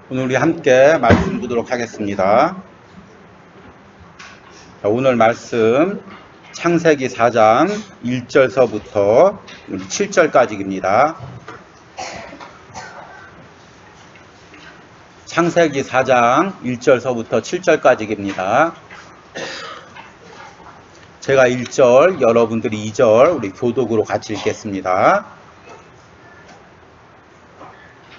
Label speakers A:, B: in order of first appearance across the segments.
A: 오늘 우리 함께 말씀 보도록 하겠습니다. 자, 오늘 말씀 창세기 4장 1절서부터 7절까지입니다. 창세기 4장 1절서부터 7절까지입니다. 제가 1절, 여러분들이 2절 우리 교독으로 같이 읽겠습니다.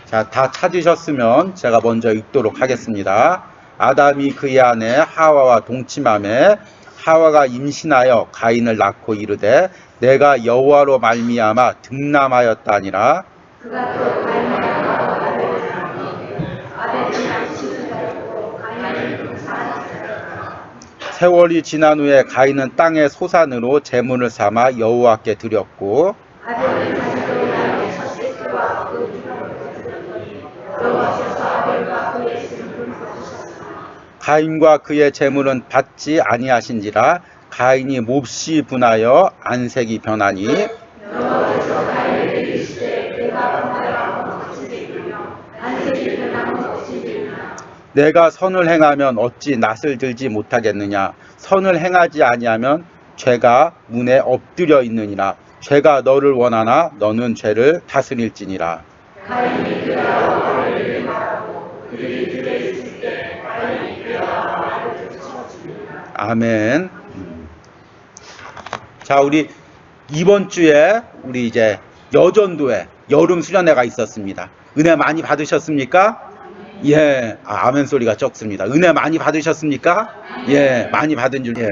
A: 자, 다 찾으셨으면 제가 먼저 읽도록 하겠습니다. 아담이 그의 아내 하와와 동침하매 하와가 임신하여 가인을 낳고 이르되 내가 여호와로 말미암아 득남하였다니라.
B: 그가 또 가인을 낳아 아벨을 낳으니 아벨이 남친을 낳고 가인은 사람이었더라.
A: 세월이 지난 후에 가인은 땅의 소산으로 제물을 삼아 여호와께 드렸고
B: 아벨이 자기도 낳은 첫 새끼와 그 피를 드렸더니 여호와께서 아벨과 그의 씨를 거두셨으나
A: 가인과 그의 제물은 받지 아니하신지라. 가인이 몹시 분하여 안색이 변하니
B: 여호와께서 가인에게 이르시되 내가 분하여 어찌 되리며 안색이 변함은 어찌 되리냐.
A: 내가 선을 행하면 어찌 낯을 들지 못하겠느냐. 선을 행하지 아니하면 죄가 문에 엎드려 있느니라. 죄가 너를 원하나 너는 죄를 다스릴지니라.
B: 가인이 그와 아벨에게 말하고 그들이 들에 있을 때 가인이 그와 아벨을 치러주니라.
A: 아멘. 자, 우리 이번 주에 우리 이제 여전도에 여름 수련회가 있었습니다. 은혜 많이 받으셨습니까? 예. 아멘 소리가 적습니다. 은혜 많이 받으셨습니까? 예. 많이 받은 줄. 예.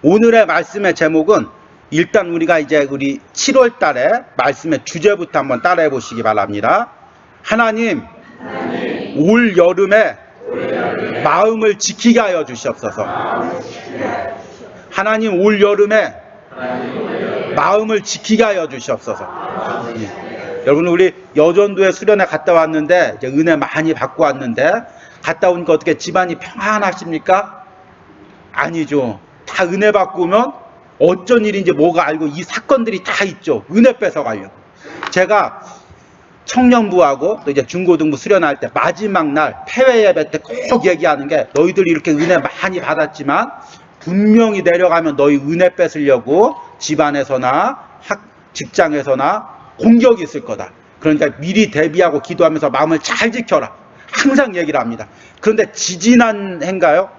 A: 오늘의 말씀의 제목은 일단 우리가 이제 우리 7월 달에 말씀의 주제부터 한번 따라해 보시기 바랍니다. 하나님, 올 여름에 마음을 지키게 하여 주시옵소서. 하나님, 올 여름에 마음을 지키게 하여 주시옵소서. 예. 여러분, 우리 여전도에 수련회 갔다 왔는데 이제 은혜 많이 받고 왔는데 갔다 오니까 어떻게 집안이 평안하십니까? 아니죠. 다 은혜 받고 오면 어쩐 일인지 뭐가 알고 이 사건들이 다 있죠. 은혜 뺏어가려고. 제가 청년부하고 또 이제 중고등부 수련할 때 마지막 날 폐회 예배 때 꼭 얘기하는 게 너희들이 이렇게 은혜 많이 받았지만 분명히 내려가면 너희 은혜 뺏으려고 집안에서나 직장에서나 공격이 있을 거다. 그러니까 미리 대비하고 기도하면서 마음을 잘 지켜라. 항상 얘기를 합니다. 그런데 지지난 해인가요?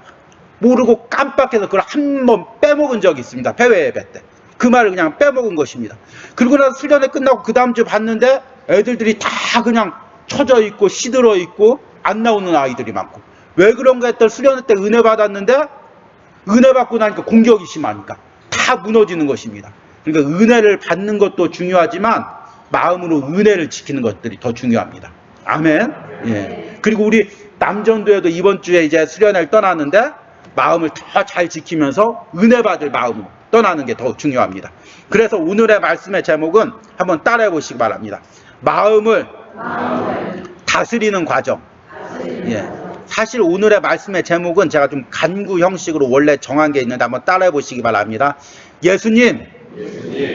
A: 모르고 깜빡해서 그걸 한 번 빼먹은 적이 있습니다. 폐회 예배 때. 그 말을 그냥 빼먹은 것입니다. 그리고 나서 수련회 끝나고 그 다음 주 봤는데 애들들이 다 그냥 처져 있고 시들어 있고 안 나오는 아이들이 많고. 왜 그런가 했더니 수련회 때 은혜 받았는데 은혜 받고 나니까 공격이 심하니까 다 무너지는 것입니다. 그러니까 은혜를 받는 것도 중요하지만 마음으로 은혜를 지키는 것들이 더 중요합니다. 아멘. 예. 그리고 우리 남전도에도 이번 주에 이제 수련회를 떠나는데 마음을 더 잘 지키면서 은혜 받을 마음으로 떠나는 게 더 중요합니다. 그래서 오늘의 말씀의 제목은 한번 따라해 보시기 바랍니다. 마음을 다스리는 과정. 예. 사실 오늘의 말씀의 제목은 제가 좀 간구 형식으로 원래 정한 게 있는데 한번 따라해 보시기 바랍니다. 예수님,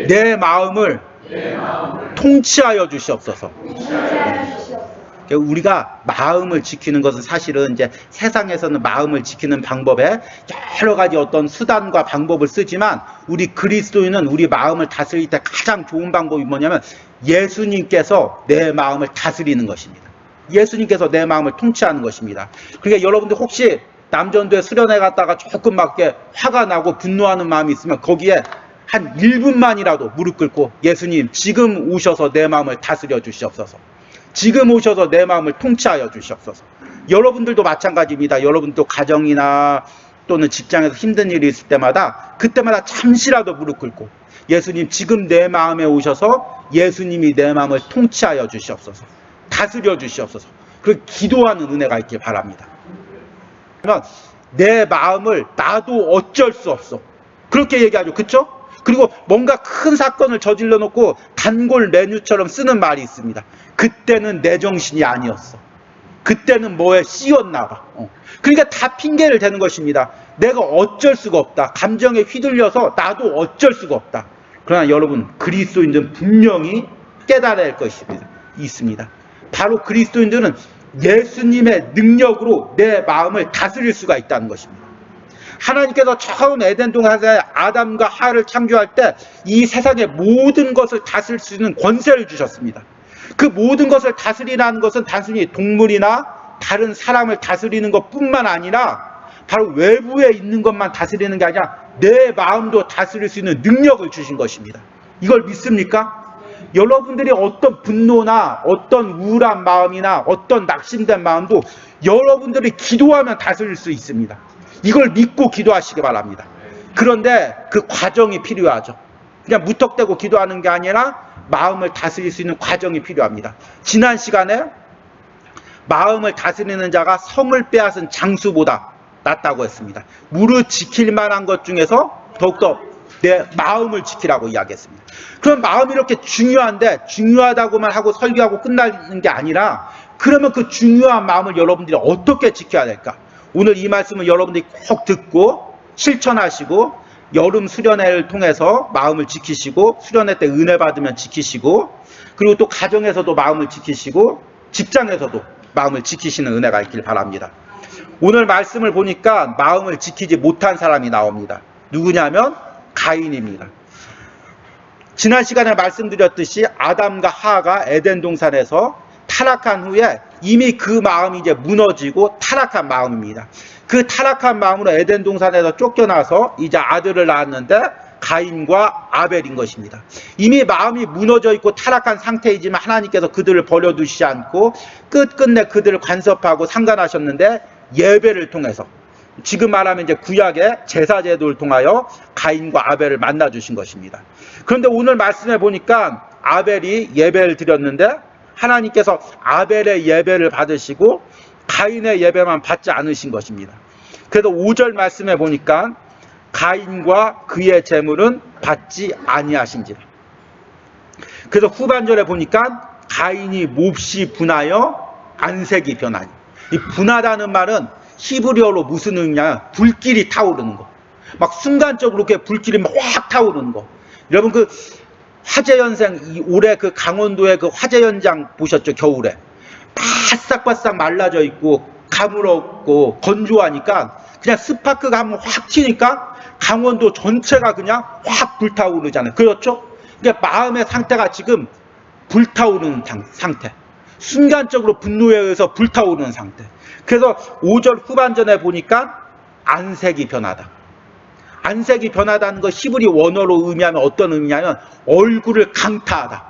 A: 내 마음을 통치하여 주시옵소서. 우리가 마음을 지키는 것은 사실은 이제 세상에서는 마음을 지키는 방법에 여러 가지 어떤 수단과 방법을 쓰지만 우리 그리스도인은 우리 마음을 다스릴 때 가장 좋은 방법이 뭐냐면 예수님께서 내 마음을 다스리는 것입니다. 예수님께서 내 마음을 통치하는 것입니다. 그러니까 여러분들 혹시 남전도에 수련회 갔다가 조금 막 화가 나고 분노하는 마음이 있으면 거기에 한 1분만이라도 무릎 꿇고 예수님 지금 오셔서 내 마음을 다스려 주시옵소서. 지금 오셔서 내 마음을 통치하여 주시옵소서. 여러분들도 마찬가지입니다. 여러분도 가정이나 또는 직장에서 힘든 일이 있을 때마다 그때마다 잠시라도 무릎 꿇고 예수님 지금 내 마음에 오셔서 예수님이 내 마음을 통치하여 주시옵소서. 다스려 주시옵소서. 그리고 기도하는 은혜가 있길 바랍니다. 그러면 내 마음을 나도 어쩔 수 없어. 그렇게 얘기하죠. 그렇죠? 그리고 뭔가 큰 사건을 저질러 놓고 단골 메뉴처럼 쓰는 말이 있습니다. 그때는 내 정신이 아니었어. 그때는 뭐에 씌웠나 봐. 그러니까 다 핑계를 대는 것입니다. 내가 어쩔 수가 없다. 감정에 휘둘려서 나도 어쩔 수가 없다. 그러나 여러분, 그리스도인들은 분명히 깨달아야 할 것이 있습니다. 바로 그리스도인들은 예수님의 능력으로 내 마음을 다스릴 수가 있다는 것입니다. 하나님께서 처음 에덴 동산에 아담과 하와를 창조할 때 이 세상의 모든 것을 다스릴 수 있는 권세를 주셨습니다. 그 모든 것을 다스리라는 것은 단순히 동물이나 다른 사람을 다스리는 것뿐만 아니라 바로 외부에 있는 것만 다스리는 게 아니라 내 마음도 다스릴 수 있는 능력을 주신 것입니다. 이걸 믿습니까? 여러분들이 어떤 분노나 어떤 우울한 마음이나 어떤 낙심된 마음도 여러분들이 기도하면 다스릴 수 있습니다. 이걸 믿고 기도하시기 바랍니다. 그런데 그 과정이 필요하죠. 그냥 무턱대고 기도하는 게 아니라 마음을 다스릴 수 있는 과정이 필요합니다. 지난 시간에 마음을 다스리는 자가 성을 빼앗은 장수보다 낫다고 했습니다. 무릇 지킬 만한 것 중에서 더욱더 내 마음을 지키라고 이야기했습니다. 그럼 마음이 이렇게 중요한데 중요하다고만 하고 설교하고 끝나는 게 아니라 그러면 그 중요한 마음을 여러분들이 어떻게 지켜야 될까? 오늘 이 말씀을 여러분들이 꼭 듣고 실천하시고 여름 수련회를 통해서 마음을 지키시고 수련회 때 은혜 받으면 지키시고 그리고 또 가정에서도 마음을 지키시고 직장에서도 마음을 지키시는 은혜가 있길 바랍니다. 오늘 말씀을 보니까 마음을 지키지 못한 사람이 나옵니다. 누구냐면 가인입니다. 지난 시간에 말씀드렸듯이 아담과 하와가 에덴 동산에서 타락한 후에 이미 그 마음이 이제 무너지고 타락한 마음입니다. 그 타락한 마음으로 에덴 동산에서 쫓겨나서 이제 아들을 낳았는데 가인과 아벨인 것입니다. 이미 마음이 무너져 있고 타락한 상태이지만 하나님께서 그들을 버려두시지 않고 끝끝내 그들을 간섭하고 상관하셨는데 예배를 통해서 지금 말하면 이제 구약의 제사제도를 통하여 가인과 아벨을 만나주신 것입니다. 그런데 오늘 말씀해 보니까 아벨이 예배를 드렸는데 하나님께서 아벨의 예배를 받으시고 가인의 예배만 받지 않으신 것입니다. 그래서 5절 말씀해 보니까 가인과 그의 재물은 받지 아니하신지라. 그래서 후반절에 보니까 가인이 몹시 분하여 안색이 변하니. 이 분하다는 말은 히브리어로 무슨 의미냐? 불길이 타오르는 거. 막 순간적으로 이렇게 불길이 막 확 타오르는 거. 여러분 그 화재현생 올해 그 강원도의 그 화재현장 보셨죠? 겨울에 바싹바싹 말라져 있고 가물었고 건조하니까 그냥 스파크가 한번 확 튀니까 강원도 전체가 그냥 확 불타오르잖아요. 그렇죠? 그러니까 마음의 상태가 지금 불타오르는 상태. 순간적으로 분노에 의해서 불타오르는 상태. 그래서 5절 후반전에 보니까 안색이 변하다. 안색이 변하다는 거 히브리 원어로 의미하면 어떤 의미냐면 얼굴을 강타하다.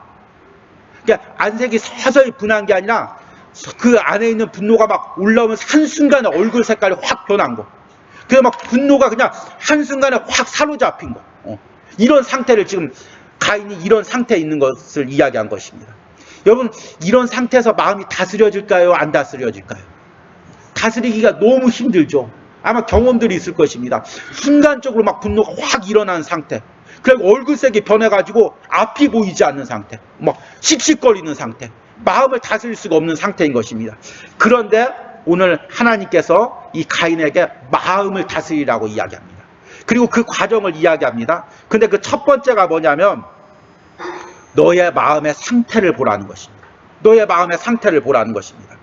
A: 그러니까 안색이 서서히 분한 게 아니라 그 안에 있는 분노가 막 올라오면 한순간에 얼굴 색깔이 확 변한 거. 그래서 막 분노가 그냥 한순간에 확 사로잡힌 거. 이런 상태를 지금 가인이 이런 상태에 있는 것을 이야기한 것입니다. 여러분 이런 상태에서 마음이 다스려질까요? 안 다스려질까요? 다스리기가 너무 힘들죠. 아마 경험들이 있을 것입니다. 순간적으로 막 분노가 확 일어나는 상태. 그리고 얼굴색이 변해가지고 앞이 보이지 않는 상태. 막 씩씩거리는 상태. 마음을 다스릴 수가 없는 상태인 것입니다. 그런데 오늘 하나님께서 이 가인에게 마음을 다스리라고 이야기합니다. 그리고 그 과정을 이야기합니다. 근데 그 첫 번째가 뭐냐면 너의 마음의 상태를 보라는 것입니다. 너의 마음의 상태를 보라는 것입니다.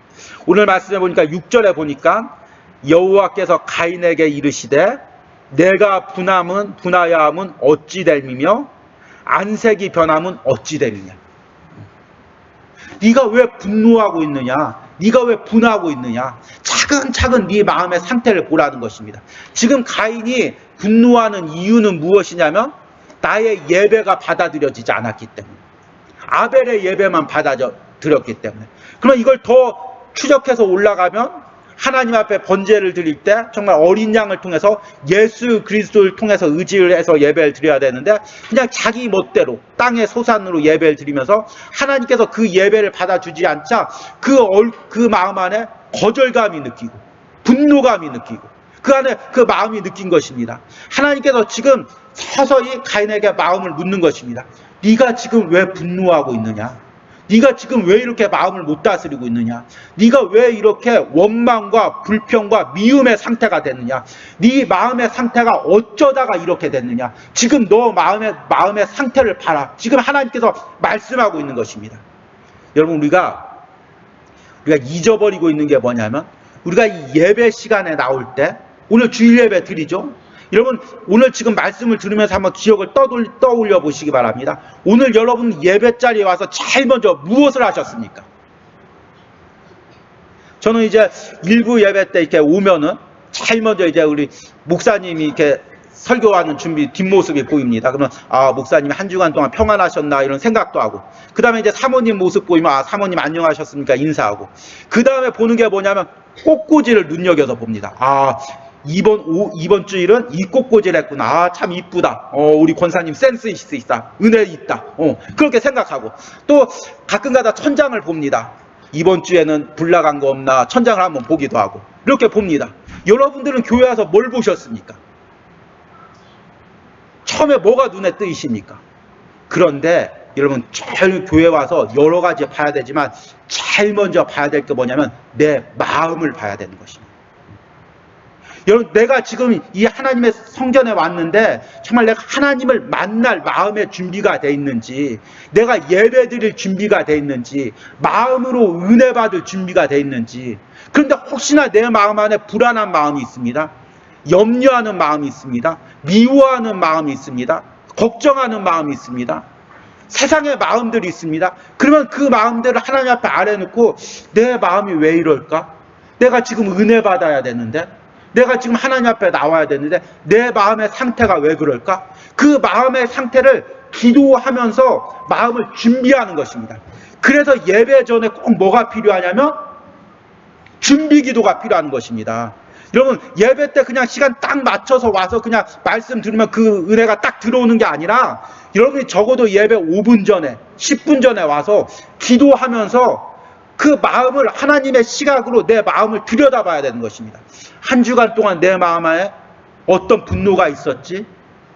A: 오늘 말씀해 보니까 6절에 보니까 여호와께서 가인에게 이르시되 내가 분하여함은 어찌 됨이며 안색이 변함은 어찌 됨이냐. 네가 왜 분노하고 있느냐? 네가 왜 분하고 있느냐? 차근차근 네 마음의 상태를 보라는 것입니다. 지금 가인이 분노하는 이유는 무엇이냐면 나의 예배가 받아들여지지 않았기 때문에, 아벨의 예배만 받아들였기 때문에. 그러면 이걸 더 추적해서 올라가면 하나님 앞에 번제를 드릴 때 정말 어린 양을 통해서 예수 그리스도를 통해서 의지를 해서 예배를 드려야 되는데 그냥 자기 멋대로 땅의 소산으로 예배를 드리면서 하나님께서 그 예배를 받아주지 않자 그 마음 안에 거절감이 느끼고 분노감이 느끼고 그 안에 그 마음이 느낀 것입니다. 하나님께서 지금 서서히 가인에게 마음을 묻는 것입니다. 네가 지금 왜 분노하고 있느냐? 네가 지금 왜 이렇게 마음을 못 다스리고 있느냐? 네가 왜 이렇게 원망과 불평과 미움의 상태가 됐느냐? 네 마음의 상태가 어쩌다가 이렇게 됐느냐? 지금 너 마음의 상태를 봐라. 지금 하나님께서 말씀하고 있는 것입니다. 여러분 우리가 잊어버리고 있는 게 뭐냐면, 우리가 이 예배 시간에 나올 때, 오늘 주일 예배 드리죠? 여러분, 오늘 지금 말씀을 들으면서 한번 기억을 떠올려 보시기 바랍니다. 오늘 여러분 예배 자리에 와서 제일 먼저 무엇을 하셨습니까? 저는 이제 일부 예배 때 이렇게 오면은 제일 먼저 이제 우리 목사님이 이렇게 설교하는 준비 뒷모습이 보입니다. 그러면 아, 목사님이 한 주간 동안 평안하셨나 이런 생각도 하고, 그 다음에 이제 사모님 모습 보이면 아, 사모님 안녕하셨습니까 인사하고, 그 다음에 보는 게 뭐냐면 꽃꽂이를 눈여겨서 봅니다. 아, 이번 주일은 이 꽃꽂이를 했구나. 아, 참 이쁘다. 우리 권사님 센스 있다. 은혜 있다. 그렇게 생각하고, 또 가끔가다 천장을 봅니다. 이번 주에는 불 나간 거 없나 천장을 한번 보기도 하고, 이렇게 봅니다. 여러분들은 교회 와서 뭘 보셨습니까? 처음에 뭐가 눈에 띄십니까? 그런데 여러분, 제일 교회 와서 여러 가지 봐야 되지만 제일 먼저 봐야 될 게 뭐냐면 내 마음을 봐야 되는 것입니다. 여러분, 내가 지금 이 하나님의 성전에 왔는데 정말 내가 하나님을 만날 마음의 준비가 돼 있는지, 내가 예배 드릴 준비가 돼 있는지, 마음으로 은혜 받을 준비가 돼 있는지. 그런데 혹시나 내 마음 안에 불안한 마음이 있습니다. 염려하는 마음이 있습니다. 미워하는 마음이 있습니다. 걱정하는 마음이 있습니다. 세상의 마음들이 있습니다. 그러면 그 마음들을 하나님 앞에 아래놓고, 내 마음이 왜 이럴까? 내가 지금 은혜 받아야 되는데, 내가 지금 하나님 앞에 나와야 되는데 내 마음의 상태가 왜 그럴까? 그 마음의 상태를 기도하면서 마음을 준비하는 것입니다. 그래서 예배 전에 꼭 뭐가 필요하냐면 준비 기도가 필요한 것입니다. 여러분, 예배 때 그냥 시간 딱 맞춰서 와서 그냥 말씀 들으면 그 은혜가 딱 들어오는 게 아니라, 여러분이 적어도 예배 5분 전에 10분 전에 와서 기도하면서 그 마음을 하나님의 시각으로 내 마음을 들여다봐야 되는 것입니다. 한 주간 동안 내 마음에 어떤 분노가 있었지?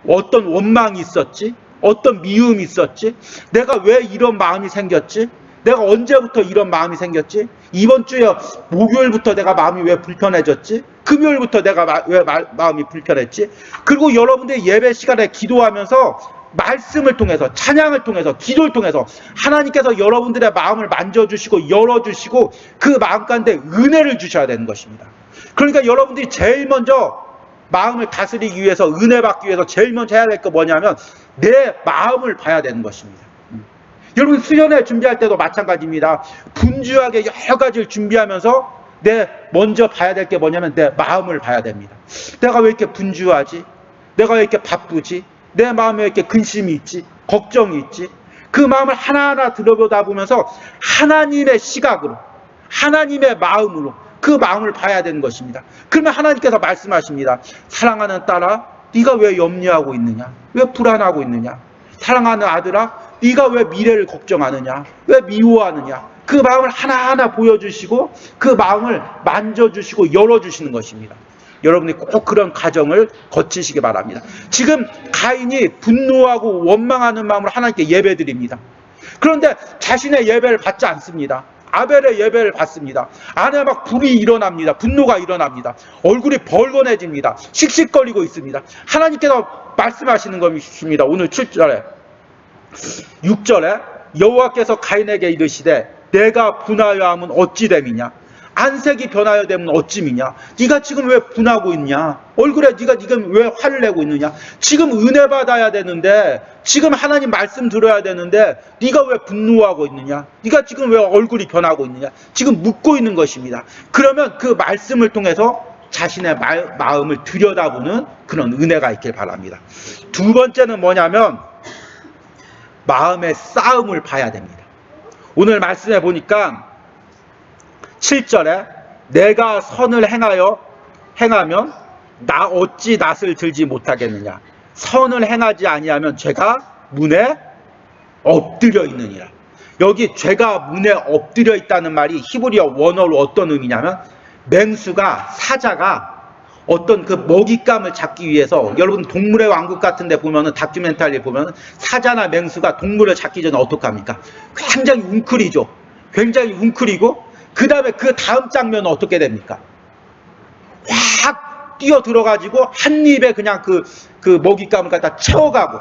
A: 어떤 원망이 있었지? 어떤 미움이 있었지? 내가 왜 이런 마음이 생겼지? 내가 언제부터 이런 마음이 생겼지? 이번 주에 목요일부터 내가 마음이 왜 불편해졌지? 금요일부터 내가 왜 마음이 불편했지? 그리고 여러분들의 예배 시간에 기도하면서 말씀을 통해서, 찬양을 통해서, 기도를 통해서 하나님께서 여러분들의 마음을 만져주시고 열어주시고 그 마음 가운데 은혜를 주셔야 되는 것입니다. 그러니까 여러분들이 제일 먼저 마음을 다스리기 위해서, 은혜 받기 위해서 제일 먼저 해야 될 거 뭐냐면 내 마음을 봐야 되는 것입니다. 여러분, 수련회 준비할 때도 마찬가지입니다. 분주하게 여러 가지를 준비하면서 먼저 봐야 될 게 뭐냐면 내 마음을 봐야 됩니다. 내가 왜 이렇게 분주하지? 내가 왜 이렇게 바쁘지? 내 마음에 왜 이렇게 근심이 있지? 걱정이 있지? 그 마음을 하나하나 들여다보다 보면서 하나님의 시각으로, 하나님의 마음으로 그 마음을 봐야 되는 것입니다. 그러면 하나님께서 말씀하십니다. 사랑하는 딸아, 네가 왜 염려하고 있느냐? 왜 불안하고 있느냐? 사랑하는 아들아, 네가 왜 미래를 걱정하느냐? 왜 미워하느냐? 그 마음을 하나하나 보여주시고 그 마음을 만져주시고 열어주시는 것입니다. 여러분이 꼭 그런 과정을 거치시기 바랍니다. 지금 가인이 분노하고 원망하는 마음으로 하나님께 예배드립니다. 그런데 자신의 예배를 받지 않습니다. 아벨의 예배를 받습니다. 안에 막 불이 일어납니다. 분노가 일어납니다. 얼굴이 벌건해집니다. 씩씩거리고 있습니다. 하나님께서 말씀하시는 것입니다. 오늘 7절에 6절에 여호와께서 가인에게 이르시되 내가 분하여 함은 어찌 됨이냐? 안색이 변하여 되면 어찌미냐? 네가 지금 왜 분하고 있냐? 얼굴에 네가 지금 왜 화를 내고 있느냐? 지금 은혜 받아야 되는데, 지금 하나님 말씀 들어야 되는데 네가 왜 분노하고 있느냐? 네가 지금 왜 얼굴이 변하고 있느냐? 지금 묻고 있는 것입니다. 그러면 그 말씀을 통해서 자신의 마음을 들여다보는 그런 은혜가 있길 바랍니다. 두 번째는 뭐냐면 마음의 싸움을 봐야 됩니다. 오늘 말씀해 보니까 7절에 내가 선을 행하면 나 어찌 낯을 들지 못하겠느냐? 선을 행하지 아니하면 죄가 문에 엎드려 있느니라. 여기 죄가 문에 엎드려 있다는 말이 히브리어 원어로 어떤 의미냐면, 맹수가, 사자가 어떤 그 먹잇감을 잡기 위해서, 여러분 동물의 왕국 같은 데 보면은, 다큐멘터리 보면은 사자나 맹수가 동물을 잡기 전에 어떡합니까? 굉장히 웅크리죠. 굉장히 웅크리고 그 다음에 그 다음 장면은 어떻게 됩니까? 확 뛰어 들어가지고 한 입에 그냥 그 먹잇감을 갖다 채워가고,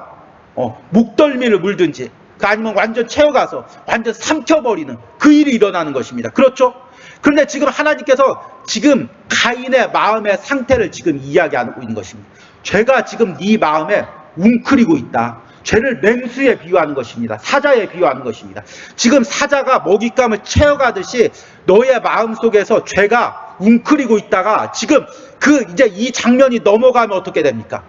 A: 목덜미를 물든지, 아니면 완전 채워가서 완전 삼켜버리는 그 일이 일어나는 것입니다. 그렇죠? 그런데 지금 하나님께서 지금 가인의 마음의 상태를 지금 이야기하고 있는 것입니다. 죄가 지금 네 마음에 웅크리고 있다. 죄를 맹수에 비유하는 것입니다. 사자에 비유하는 것입니다. 지금 사자가 먹잇감을 채워가듯이 너의 마음속에서 죄가 웅크리고 있다가 지금 이제 이 장면이 넘어가면 어떻게 됩니까?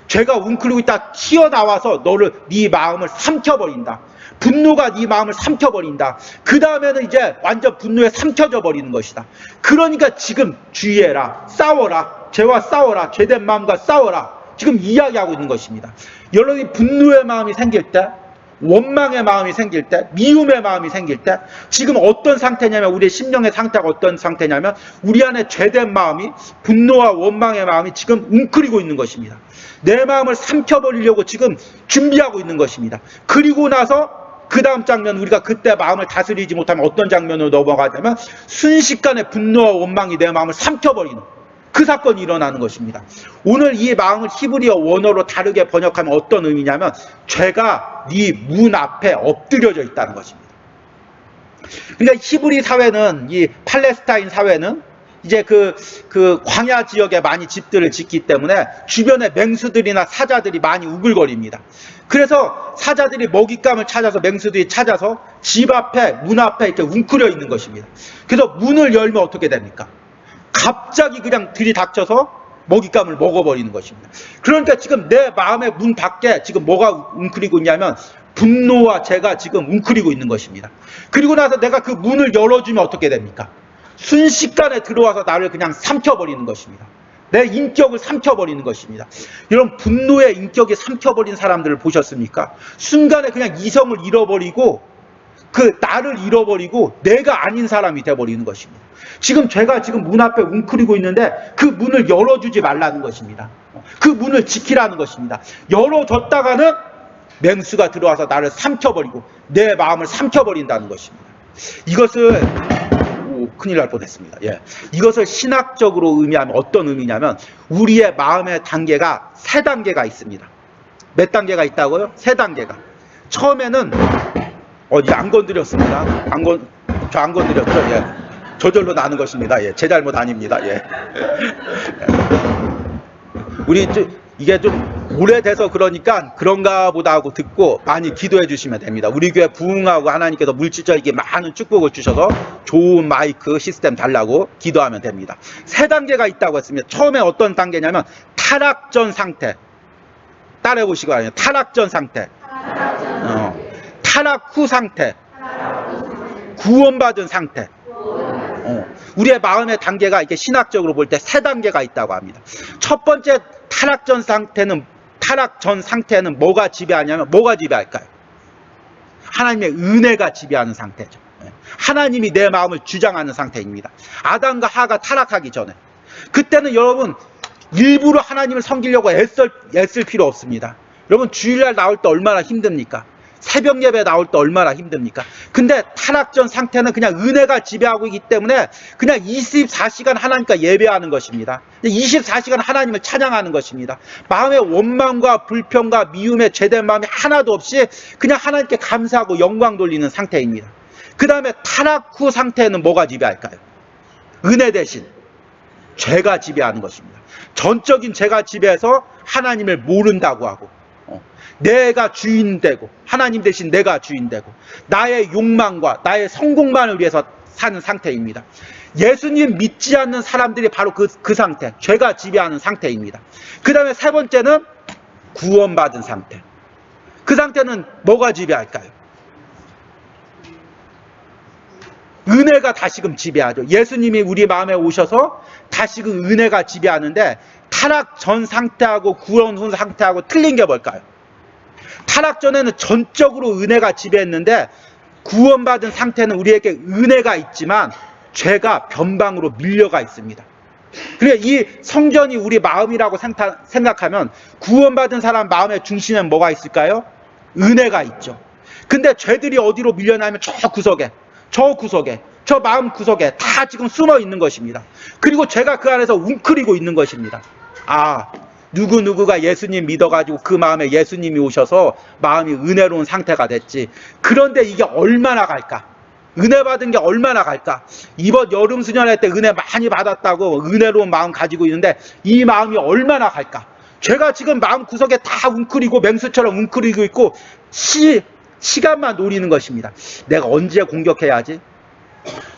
A: 죄가 웅크리고 있다 튀어나와서 네 마음을 삼켜버린다. 분노가 네 마음을 삼켜버린다. 그 다음에는 이제 완전 분노에 삼켜져 버리는 것이다. 그러니까 지금 주의해라. 싸워라. 죄와 싸워라. 죄된 마음과 싸워라. 지금 이야기하고 있는 것입니다. 여러분이 분노의 마음이 생길 때, 원망의 마음이 생길 때, 미움의 마음이 생길 때 지금 어떤 상태냐면, 우리의 심령의 상태가 어떤 상태냐면 우리 안에 죄된 마음이, 분노와 원망의 마음이 지금 웅크리고 있는 것입니다. 내 마음을 삼켜버리려고 지금 준비하고 있는 것입니다. 그리고 나서 그 다음 장면, 우리가 그때 마음을 다스리지 못하면 어떤 장면으로 넘어가냐면 순식간에 분노와 원망이 내 마음을 삼켜버리는 그 사건이 일어나는 것입니다. 오늘 이 마음을 히브리어 원어로 다르게 번역하면 어떤 의미냐면 죄가 네 문 앞에 엎드려져 있다는 것입니다. 그러니까 히브리 사회는, 이 팔레스타인 사회는 이제 그 광야 지역에 많이 집들을 짓기 때문에 주변에 맹수들이나 사자들이 많이 우글거립니다. 그래서 사자들이 먹잇감을 찾아서, 맹수들이 찾아서 집 앞에, 문 앞에 이렇게 웅크려 있는 것입니다. 그래서 문을 열면 어떻게 됩니까? 갑자기 그냥 들이닥쳐서 먹잇감을 먹어버리는 것입니다. 그러니까 지금 내 마음의 문 밖에 지금 뭐가 웅크리고 있냐면 분노와 죄가 지금 웅크리고 있는 것입니다. 그리고 나서 내가 그 문을 열어주면 어떻게 됩니까? 순식간에 들어와서 나를 그냥 삼켜버리는 것입니다. 내 인격을 삼켜버리는 것입니다. 여러분, 분노의 인격이 삼켜버린 사람들을 보셨습니까? 순간에 그냥 이성을 잃어버리고 나를 잃어버리고 내가 아닌 사람이 돼버리는 것입니다. 지금 죄가 지금 문 앞에 웅크리고 있는데 그 문을 열어주지 말라는 것입니다. 그 문을 지키라는 것입니다. 열어줬다가는 맹수가 들어와서 나를 삼켜버리고 내 마음을 삼켜버린다는 것입니다. 이것을 큰일 날 뻔했습니다. 예. 이것을 신학적으로 의미하면 어떤 의미냐면 우리의 마음의 단계가 3단계가 있습니다. 몇 단계가 있다고요? 3단계가. 처음에는 이제 안 건드렸습니다. 저 안 건드렸죠. 예. 저절로 나는 것입니다. 예. 제 잘못 아닙니다. 예. 우리 이게 좀 오래돼서 그러니까 그런가 보다 하고 듣고 많이 기도해 주시면 됩니다. 우리 교회 부흥하고 하나님께서 물질적이게 많은 축복을 주셔서 좋은 마이크 시스템 달라고 기도하면 됩니다. 3단계가 있다고 했습니다. 처음에 어떤 단계냐면 타락 전 상태. 따라해 보시기 바랍니다. 타락 전 상태. 타락 후 상태. 구원받은 상태. 우리의 마음의 단계가 이렇게 신학적으로 볼 때 3단계가 있다고 합니다. 첫 번째 타락 전 상태는 뭐가 지배하냐면 뭐가 지배할까요? 하나님의 은혜가 지배하는 상태죠. 하나님이 내 마음을 주장하는 상태입니다. 아담과 하가 타락하기 전에. 그때는 여러분 일부러 하나님을 섬기려고 애쓸 필요 없습니다. 여러분 주일날 나올 때 얼마나 힘듭니까? 새벽 예배 나올 때 얼마나 힘듭니까? 근데 타락 전 상태는 그냥 은혜가 지배하고 있기 때문에 그냥 24시간 하나님과 예배하는 것입니다. 24시간 하나님을 찬양하는 것입니다. 마음의 원망과 불평과 미움에 죄된 마음이 하나도 없이 그냥 하나님께 감사하고 영광 돌리는 상태입니다. 그 다음에 타락 후 상태는 뭐가 지배할까요? 은혜 대신 죄가 지배하는 것입니다. 전적인 죄가 지배해서 하나님을 모른다고 하고 내가 주인 되고 하나님 대신 내가 주인 되고 나의 욕망과 나의 성공만을 위해서 사는 상태입니다. 예수님 믿지 않는 사람들이 바로 그 상태, 죄가 지배하는 상태입니다. 그 다음에 3번째는 구원받은 상태. 그 상태는 뭐가 지배할까요? 은혜가 다시금 지배하죠. 예수님이 우리 마음에 오셔서 다시금 은혜가 지배하는데 타락 전 상태하고 구원 후 상태하고 틀린 게 뭘까요? 타락 전에는 전적으로 은혜가 지배했는데 구원받은 상태는 우리에게 은혜가 있지만 죄가 변방으로 밀려가 있습니다. 그러니까 이 성전이 우리 마음이라고 생각하면 구원받은 사람 마음의 중심에 뭐가 있을까요? 은혜가 있죠. 근데 죄들이 어디로 밀려나면 저 구석에, 저 마음 구석에 다 지금 숨어 있는 것입니다. 그리고 죄가 그 안에서 웅크리고 있는 것입니다. 누구누구가 예수님 믿어가지고 그 마음에 예수님이 오셔서 마음이 은혜로운 상태가 됐지. 그런데 이게 얼마나 갈까? 은혜 받은 게 얼마나 갈까? 이번 여름 수련회 때 은혜 많이 받았다고 은혜로운 마음 가지고 있는데 이 마음이 얼마나 갈까? 죄가 지금 마음 구석에 다 웅크리고 맹수처럼 웅크리고 있고 시간만 노리는 것입니다. 내가 언제 공격해야지?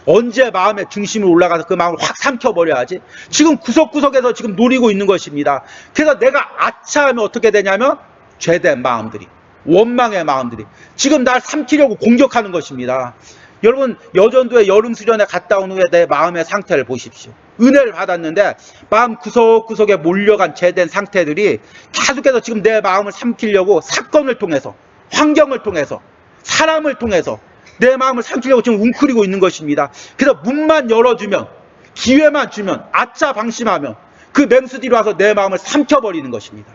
A: 언제 마음의 중심으로 올라가서 그 마음을 확 삼켜버려야지? 지금 구석구석에서 지금 노리고 있는 것입니다. 그래서 내가 아차하면 어떻게 되냐면 죄된 마음들이, 원망의 마음들이 지금 날 삼키려고 공격하는 것입니다. 여러분, 여전도에 여름 수련회 갔다 온 후에 내 마음의 상태를 보십시오. 은혜를 받았는데 마음 구석구석에 몰려간 죄된 상태들이 계속해서 지금 내 마음을 삼키려고 사건을 통해서, 환경을 통해서, 사람을 통해서 내 마음을 삼키려고 지금 웅크리고 있는 것입니다. 그래서 문만 열어주면, 기회만 주면, 아차 방심하면 그 맹수들이 와서 내 마음을 삼켜버리는 것입니다.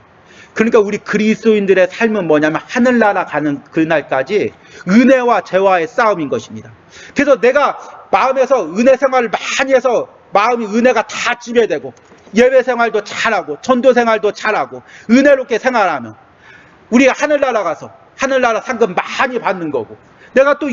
A: 그러니까 우리 그리스도인들의 삶은 뭐냐면 하늘나라 가는 그날까지 은혜와 죄와의 싸움인 것입니다. 그래서 내가 마음에서 은혜 생활을 많이 해서 마음이 은혜가 다 지배되고 예배 생활도 잘하고 전도 생활도 잘하고 은혜롭게 생활하면 우리가 하늘나라 가서 하늘나라 상금 많이 받는 거고, 내가 또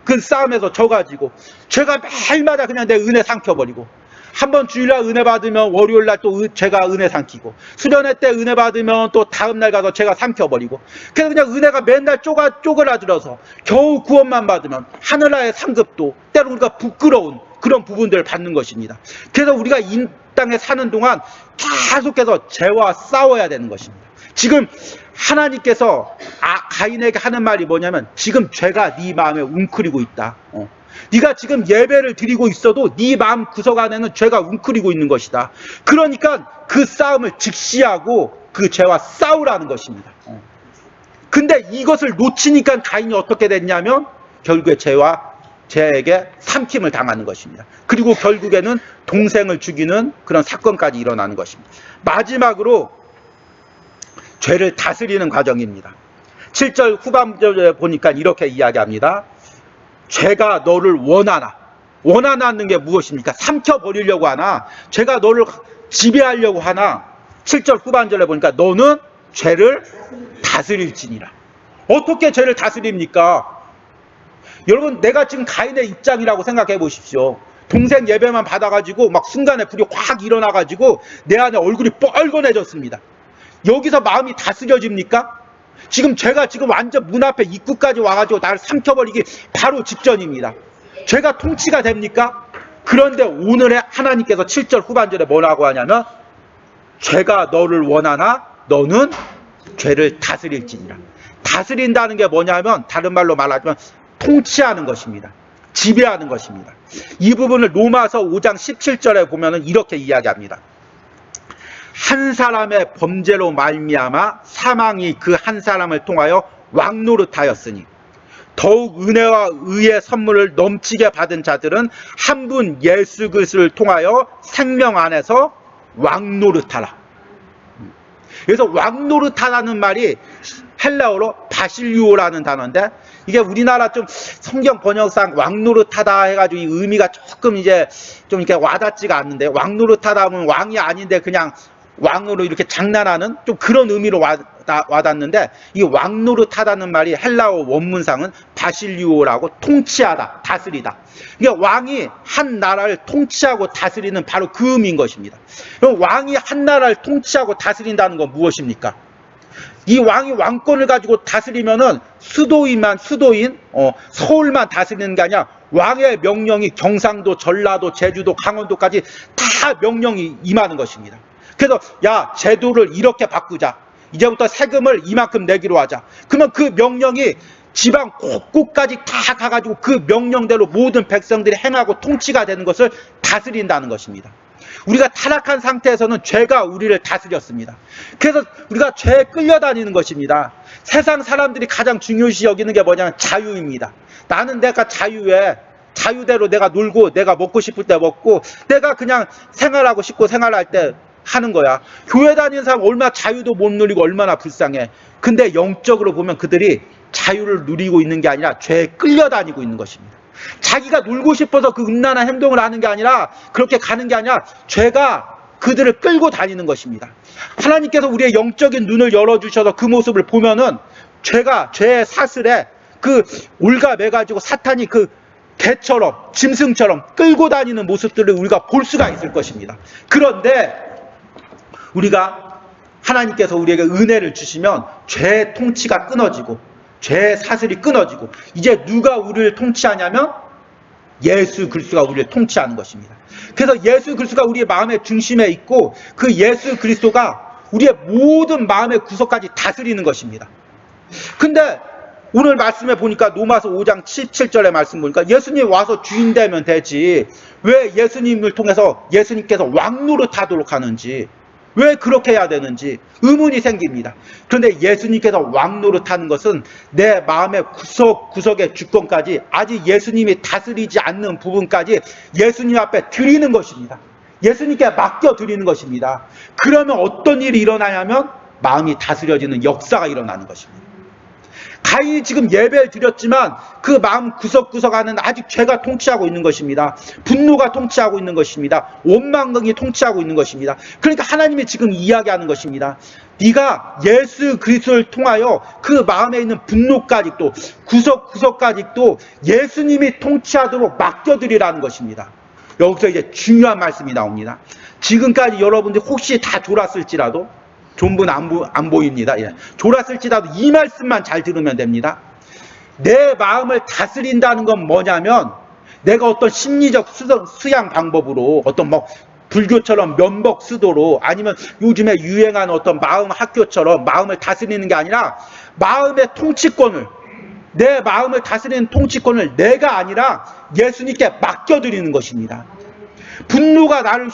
A: 그 싸움에서 져가지고 죄가 매일마다 그냥 내 은혜 삼켜버리고, 한번 주일날 은혜 받으면 월요일날 또 죄가 은혜 삼키고, 수련회 때 은혜 받으면 또 다음날 가서 죄가 삼켜버리고, 그래서 그냥 은혜가 맨날 쪼그라들어서 겨우 구원만 받으면 하늘나라의 상급도 때로 우리가 부끄러운 그런 부분들을 받는 것입니다. 그래서 우리가 이 땅에 사는 동안 계속해서 죄와 싸워야 되는 것입니다. 지금 하나님께서 가인에게 하는 말이 뭐냐면 지금 죄가 네 마음에 웅크리고 있다. 네가 지금 예배를 드리고 있어도 네 마음 구석 안에는 죄가 웅크리고 있는 것이다. 그러니까 그 싸움을 직시하고 그 죄와 싸우라는 것입니다. 근데 이것을 놓치니까 가인이 어떻게 됐냐면 결국에 죄에게 삼킴을 당하는 것입니다. 그리고 결국에는 동생을 죽이는 그런 사건까지 일어나는 것입니다. 마지막으로 죄를 다스리는 과정입니다. 7절 후반절에 보니까 이렇게 이야기합니다. 죄가 너를 원하는 게 무엇입니까? 삼켜버리려고 하나? 죄가 너를 지배하려고 하나? 7절 후반절에 보니까 너는 죄를 다스릴지니라. 어떻게 죄를 다스립니까? 여러분, 내가 지금 가인의 입장이라고 생각해 보십시오. 동생 예배만 받아가지고 막 순간에 불이 확 일어나가지고 내 안에 얼굴이 뻘건해졌습니다. 여기서 마음이 다스려집니까? 지금 죄가 지금 완전 문 앞에 입구까지 와가지고 나를 삼켜버리기 바로 직전입니다. 죄가 통치가 됩니까? 그런데 오늘의 하나님께서 7절 후반절에 뭐라고 하냐면 죄가 너를 원하나 너는 죄를 다스릴지니라. 다스린다는 게 뭐냐면 다른 말로 말하자면 통치하는 것입니다. 지배하는 것입니다. 이 부분을 로마서 5장 17절에 보면은 이렇게 이야기합니다. 한 사람의 범죄로 말미암아 사망이 그 한 사람을 통하여 왕노릇하였으니 더욱 은혜와 의의 선물을 넘치게 받은 자들은 한 분 예수 그리스도를 통하여 생명 안에서 왕노릇하라. 그래서 왕노릇하라는 말이 헬라어로 바실리오라는 단어인데, 이게 우리나라 좀 성경 번역상 왕노릇하다 해가지고 이 의미가 조금 이제 좀 이렇게 와닿지가 않는데, 왕노릇하다 하면 왕이 아닌데 그냥 왕으로 이렇게 장난하는 좀 그런 의미로 와닿는데, 이 왕노릇하다는 말이 헬라어 원문상은 바실리오라고 통치하다, 다스리다. 그러니까 왕이 한 나라를 통치하고 다스리는 바로 그 의미인 것입니다. 그럼 왕이 한 나라를 통치하고 다스린다는 건 무엇입니까? 이 왕이 왕권을 가지고 다스리면은 수도인, 서울만 다스리는 게 아니라 왕의 명령이 경상도, 전라도, 제주도, 강원도까지 다 명령이 임하는 것입니다. 그래서 야, 제도를 이렇게 바꾸자. 이제부터 세금을 이만큼 내기로 하자. 그러면 그 명령이 지방 곳곳까지 다 가가지고 그 명령대로 모든 백성들이 행하고 통치가 되는 것을 다스린다는 것입니다. 우리가 타락한 상태에서는 죄가 우리를 다스렸습니다. 그래서 우리가 죄에 끌려다니는 것입니다. 세상 사람들이 가장 중요시 여기는 게 뭐냐면 자유입니다. 나는 내가 자유해. 자유대로 내가 놀고 내가 먹고 싶을 때 먹고 내가 그냥 생활하고 싶고 생활할 때 하는 거야. 교회 다니는 사람 얼마나 자유도 못 누리고 얼마나 불쌍해. 근데 영적으로 보면 그들이 자유를 누리고 있는 게 아니라 죄에 끌려다니고 있는 것입니다. 자기가 놀고 싶어서 그 음란한 행동을 하는 게 아니라, 그렇게 가는 게 아니라 죄가 그들을 끌고 다니는 것입니다. 하나님께서 우리의 영적인 눈을 열어주셔서 그 모습을 보면은 죄의 사슬에 그 올가매가지고 사탄이 그 개처럼 짐승처럼 끌고 다니는 모습들을 우리가 볼 수가 있을 것입니다. 그런데 우리가 하나님께서 우리에게 은혜를 주시면 죄의 통치가 끊어지고 죄의 사슬이 끊어지고 이제 누가 우리를 통치하냐면 예수 그리스도가 우리를 통치하는 것입니다. 그래서 예수 그리스도가 우리의 마음의 중심에 있고 그 예수 그리스도가 우리의 모든 마음의 구석까지 다스리는 것입니다. 근데 오늘 말씀에 보니까 로마서 5장 17절의 말씀 보니까 예수님 와서 주인 되면 되지 왜 예수님을 통해서 예수님께서 왕노릇 하도록 하는지 왜 그렇게 해야 되는지 의문이 생깁니다. 그런데 예수님께서 왕노릇 하는 것은 내 마음의 구석구석의 주권까지 아직 예수님이 다스리지 않는 부분까지 예수님 앞에 드리는 것입니다. 예수님께 맡겨 드리는 것입니다. 그러면 어떤 일이 일어나냐면 마음이 다스려지는 역사가 일어나는 것입니다. 가인이 지금 예배를 드렸지만 그 마음 구석구석 안은 아직 죄가 통치하고 있는 것입니다. 분노가 통치하고 있는 것입니다. 원망이 통치하고 있는 것입니다. 그러니까 하나님이 지금 이야기하는 것입니다. 네가 예수 그리스도를 통하여 그 마음에 있는 분노까지도 구석구석까지도 예수님이 통치하도록 맡겨드리라는 것입니다. 여기서 이제 중요한 말씀이 나옵니다. 지금까지 여러분들이 혹시 다 졸았을지라도 존분 안 보입니다. 예. 졸았을지라도 이 말씀만 잘 들으면 됩니다. 내 마음을 다스린다는 건 뭐냐면 내가 어떤 심리적 수양 방법으로 어떤 뭐 불교처럼 면복 수도로 아니면 요즘에 유행하는 어떤 마음 학교처럼 마음을 다스리는 게 아니라 마음의 통치권을 내 마음을 다스리는 통치권을 내가 아니라 예수님께 맡겨드리는 것입니다. 분노가 나를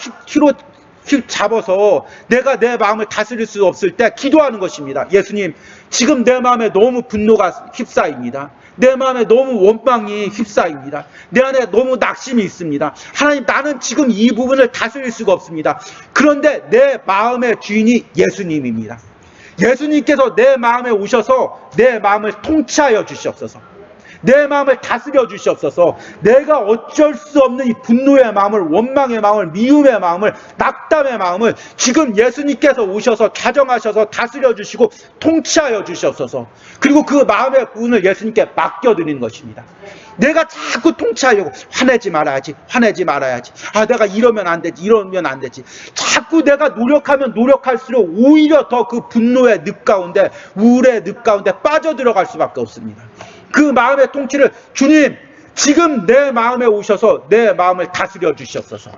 A: 잡아서 내가 내 마음을 다스릴 수 없을 때 기도하는 것입니다. 예수님, 지금 내 마음에 너무 분노가 휩싸입니다. 내 마음에 너무 원망이 휩싸입니다. 내 안에 너무 낙심이 있습니다. 하나님, 나는 지금 이 부분을 다스릴 수가 없습니다. 그런데 내 마음의 주인이 예수님입니다. 예수님께서 내 마음에 오셔서 내 마음을 통치하여 주시옵소서. 내 마음을 다스려 주시옵소서. 내가 어쩔 수 없는 이 분노의 마음을, 원망의 마음을, 미움의 마음을, 낙담의 마음을 지금 예수님께서 오셔서 자정하셔서 다스려 주시고 통치하여 주시옵소서. 그리고 그 마음의 부분을 예수님께 맡겨드리는 것입니다. 내가 자꾸 통치하려고 화내지 말아야지, 화내지 말아야지. 아, 내가 이러면 안 되지, 이러면 안 되지. 자꾸 내가 노력하면 노력할수록 오히려 더 그 분노의 늪 가운데, 우울의 늪 가운데 빠져들어갈 수밖에 없습니다. 그 마음의 통치를 주님, 지금 내 마음에 오셔서 내 마음을 다스려 주시옵소서.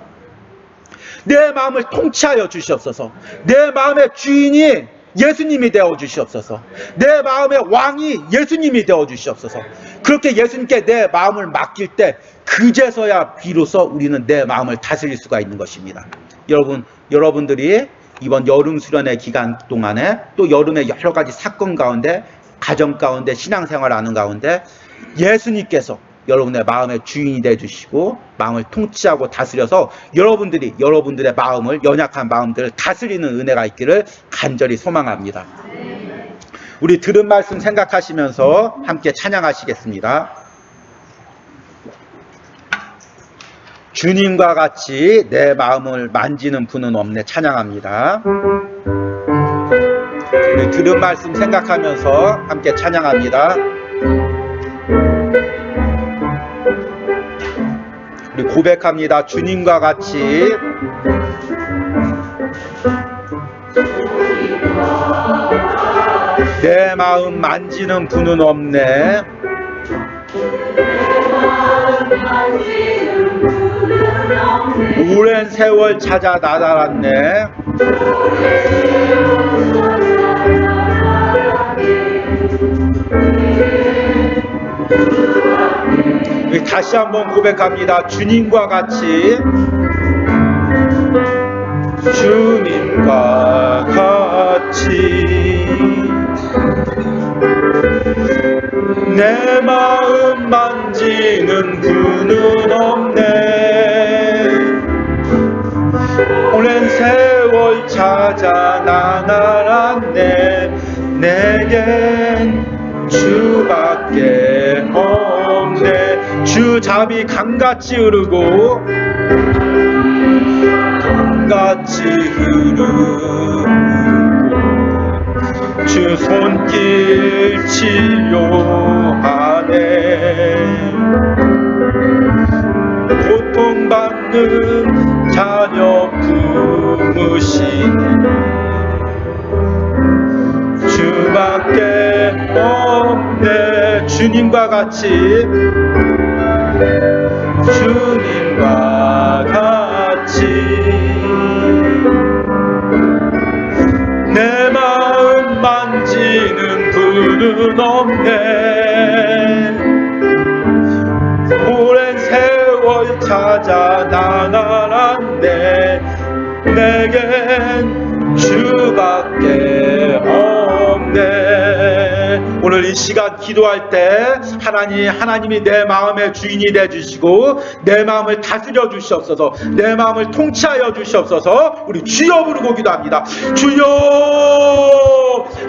A: 내 마음을 통치하여 주시옵소서. 내 마음의 주인이 예수님이 되어 주시옵소서. 내 마음의 왕이 예수님이 되어 주시옵소서. 그렇게 예수님께 내 마음을 맡길 때 그제서야 비로소 우리는 내 마음을 다스릴 수가 있는 것입니다. 여러분들이 이번 여름 수련회 기간 동안에 또 여름의 여러 가지 사건 가운데, 가정 가운데, 신앙생활 하는 가운데 예수님께서 여러분의 마음의 주인이 되어주시고 마음을 통치하고 다스려서 여러분들의 마음을, 연약한 마음들을 다스리는 은혜가 있기를 간절히 소망합니다. 우리 들은 말씀 생각하시면서 함께 찬양하시겠습니다. 주님과 같이 내 마음을 만지는 분은 없네. 찬양합니다. 우리 들은 말씀 생각하면서 함께 찬양합니다. 우리 고백합니다. 주님과 같이 내 마음 만지는 분은 없네. 오랜 세월 찾아 나달았네. 다시 한번 고백합니다. 주님과 같이, 주님과 같이 내 마음 만지는 분은 없네. 오랜 세월 찾아 나날았네. 내겐 주밖에 없네. 주 잠이 강같이 흐르고 강같이 흐르고 주 손길 치료하네. 고통받는 자녀 품으시니 주밖에 없네. 주님과 같이, 주님과 같이 내 마음 만지는 분은 없네. 오랜 세월 찾아 나가는데 내겐 주밖에 없네. 오늘 이 시간 기도할 때 하나님이 내 마음의 주인이 되주시고 내 마음을 다스려 주시옵소서. 내 마음을 통치하여 주시옵소서. 우리 주여 부르고 기도합니다. 주여,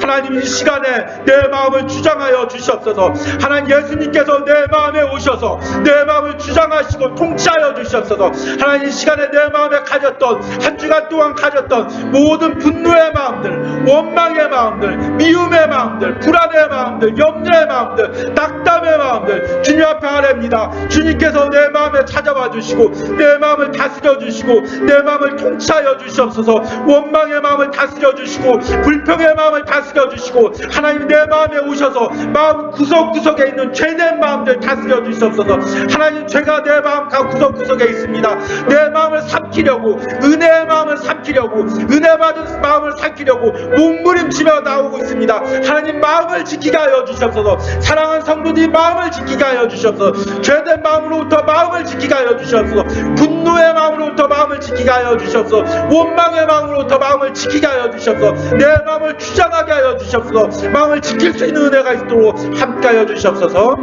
A: 하나님 이 시간에 내 마음을 주장하여 주시옵소서. 하나님 예수님께서 내 마음에 오셔서 내 마음을 주장하시고 통치하여 주시옵소서. 하나님 이 시간에 내 마음에 가졌던, 한 주간 동안 가졌던 모든 분노의 마음들, 원망의 마음들, 미움의 마음들, 불안의 마음들, 염려의 마음들, 낙담의 마음들 주님 앞에 아뢰입니다. 주님께서 내 마음에 찾아와 주시고 내 마음을 다스려 주시고 내 마음을 통치하여 주시옵소서. 원망의 마음을 다스려 주시고 불평의 마음을 다스려 주시고 하나님 내 마음에 오셔서 마음 구석구석에 있는 죄된 마음들 다스려 주시옵소서. 하나님 죄가 내 마음 구석구석에 있습니다. 내 마음을 삼키려고, 은혜의 마음을 삼키려고, 은혜 받은 마음을 삼키려고 몸부림치며 나오고 있습니다. 하나님 마음을 지키게 하여 주시옵소서. 사랑하는 성도들이 마음을 지키게 하여 주시옵소서. 죄된 마음으로부터 마음을 지키게 하여 주시옵소서. 분노의 마음으로부터 마음을 지키게 하여 주시옵소서. 원망의 마음으로부터 마음을 지키게 하여 주시옵소서. 내 마음을 주장하게 하여 주시옵소서. 마음을 지킬 수 있는 은혜가 있도록 함께 하여 주시옵소서.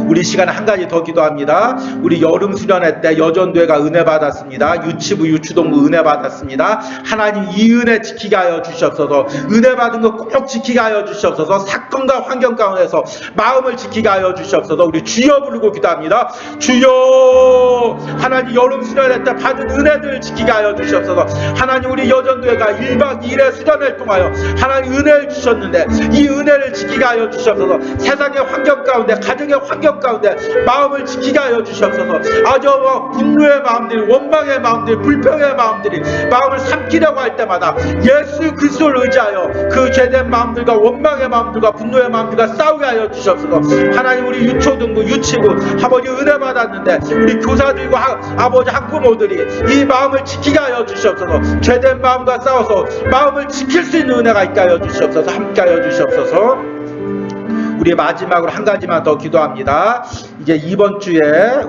A: 우리 시간에 한 가지 더 기도합니다. 우리 여름 수련회 때 여전도회가 은혜 받았습니다. 유치부 유치동부 은혜 받았습니다. 하나님 이 은혜 지키게 하여 주시옵소서. 은혜 받은 거 꼭 지키게 하여 주시옵소서. 사건과 환경 가운데서 마음을 지키게 하여 주시옵소서. 우리 주여 부르고 기도합니다. 주여, 하나님 여름 수련회 때 받은 은혜들 지키게 하여 주시옵소서. 하나님 우리 여전도회가 1박 2일의 수련회를 통하여 하나님 은혜를 주셨는데 이 은혜를 지키게 하여 주시옵소서. 세상의 환경 가운데, 가정의 환경 가운데 마음을 지키게 하여 주시옵소서. 아저 분노의 마음들, 원망의 마음들, 불평의 마음들이 마음을 삼키려고 할 때마다 예수 그리스도를 의지하여 그 죄된 마음들과 원망의 마음들과 분노의 마음들과 싸우게 하여 주시옵소서. 하나님 우리 유초등부, 유치부 아버지 은혜 받았는데 우리 교사들과 아버지 학부모들이 이 마음을 지키게 하여 주시옵소서. 죄된 마음과 싸워서 마음을 지킬 수 있는 은혜가 있게 하여 주시옵소서. 함께 하여 주시옵소서. 우리 마지막으로 한 가지만 더 기도합니다. 이제 이번 주에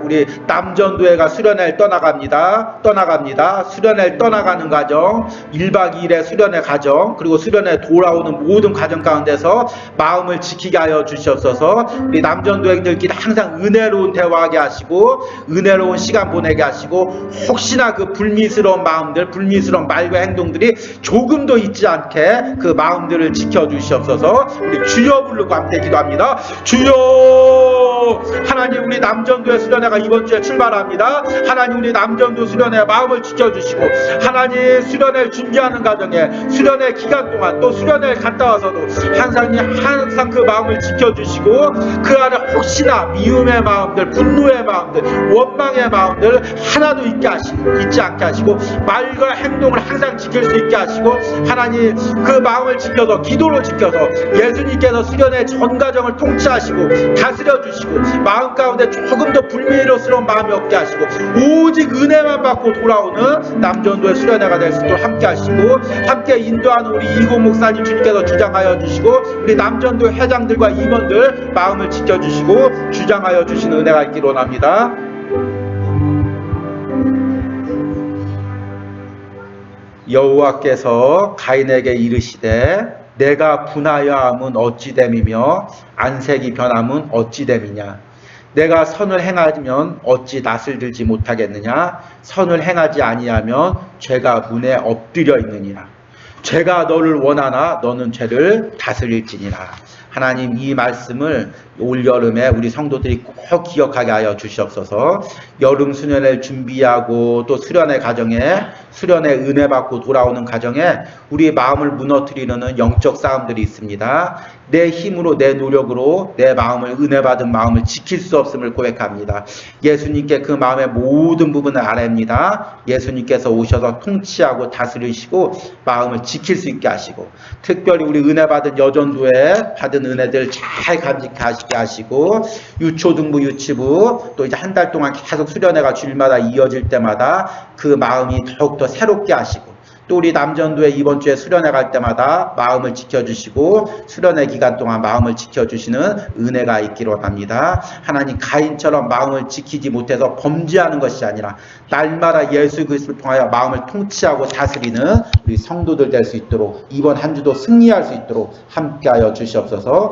A: 우리 남전도회가 수련회를 떠나갑니다. 수련회를 떠나가는 과정, 1박 2일의 수련회 과정, 그리고 수련회 돌아오는 모든 과정 가운데서 마음을 지키게 하여 주시옵소서. 우리 남전도회들끼리 항상 은혜로운 대화하게 하시고 은혜로운 시간 보내게 하시고 혹시나 그 불미스러운 마음들, 불미스러운 말과 행동들이 조금도 있지 않게 그 마음들을 지켜주시옵소서. 우리 주여 부르고 함께 기도합니다. 주여, 하나님 우리 남전도회 수련회가 이번 주에 출발합니다. 하나님 우리 남전도 수련회 마음을 지켜주시고 하나님 수련회를 준비하는 과정에 수련회 기간 동안 또 수련회를 갔다 와서도 항상 그 마음을 지켜주시고 그 안에 혹시나 미움의 마음들, 분노의 마음들, 원망의 마음들 하나도 있지 않게 하시고 말과 행동을 항상 지킬 수 있게 하시고 하나님 그 마음을 지켜서 기도로 지켜서 예수님께서 수련회 전 과정을 통치하시고 다스려 주시고 마음 가운데 조금 더 불미스러운 마음이 없게 하시고 오직 은혜만 받고 돌아오는 남전도의 수련회가 될 수 있도록 함께 하시고 함께 인도하는 우리 이고 목사님 주님께서 주장하여 주시고 우리 남전도 회장들과 임원들 마음을 지켜주시고 주장하여 주시는 은혜가 있기를 원합니다. 여호와께서 가인에게 이르시되 내가 분하여 함은 어찌 됨이며 안색이 변함은 어찌 됨이냐. 내가 선을 행하면 어찌 낯을 들지 못하겠느냐. 선을 행하지 아니하면 죄가 문에 엎드려 있느니라. 죄가 너를 원하나 너는 죄를 다스릴지니라. 하나님 이 말씀을 올여름에 우리 성도들이 꼭 기억하게 하여 주시옵소서. 여름 수련회를 준비하고 또 수련회 가정에 수련회 은혜 받고 돌아오는 가정에 우리의 마음을 무너뜨리는 영적 싸움들이 있습니다. 내 힘으로 내 노력으로 내 마음을 은혜 받은 마음을 지킬 수 없음을 고백합니다. 예수님께 그 마음의 모든 부분을 아뢰입니다. 예수님께서 오셔서 통치하고 다스리시고 마음을 지킬 수 있게 하시고 특별히 우리 은혜 받은 여전도에 받은 은혜들 잘 간직하시게 하시고 유초등부 유치부 또 이제 한 달 동안 계속 수련회가 주일마다 이어질 때마다 그 마음이 더욱더 새롭게 하시고 또 우리 남전도에 이번 주에 수련회 갈 때마다 마음을 지켜주시고 수련회 기간 동안 마음을 지켜주시는 은혜가 있기로 합니다. 하나님 가인처럼 마음을 지키지 못해서 범죄하는 것이 아니라 날마다 예수 그리스도를 통하여 마음을 통치하고 다스리는 우리 성도들 될 수 있도록 이번 한 주도 승리할 수 있도록 함께하여 주시옵소서.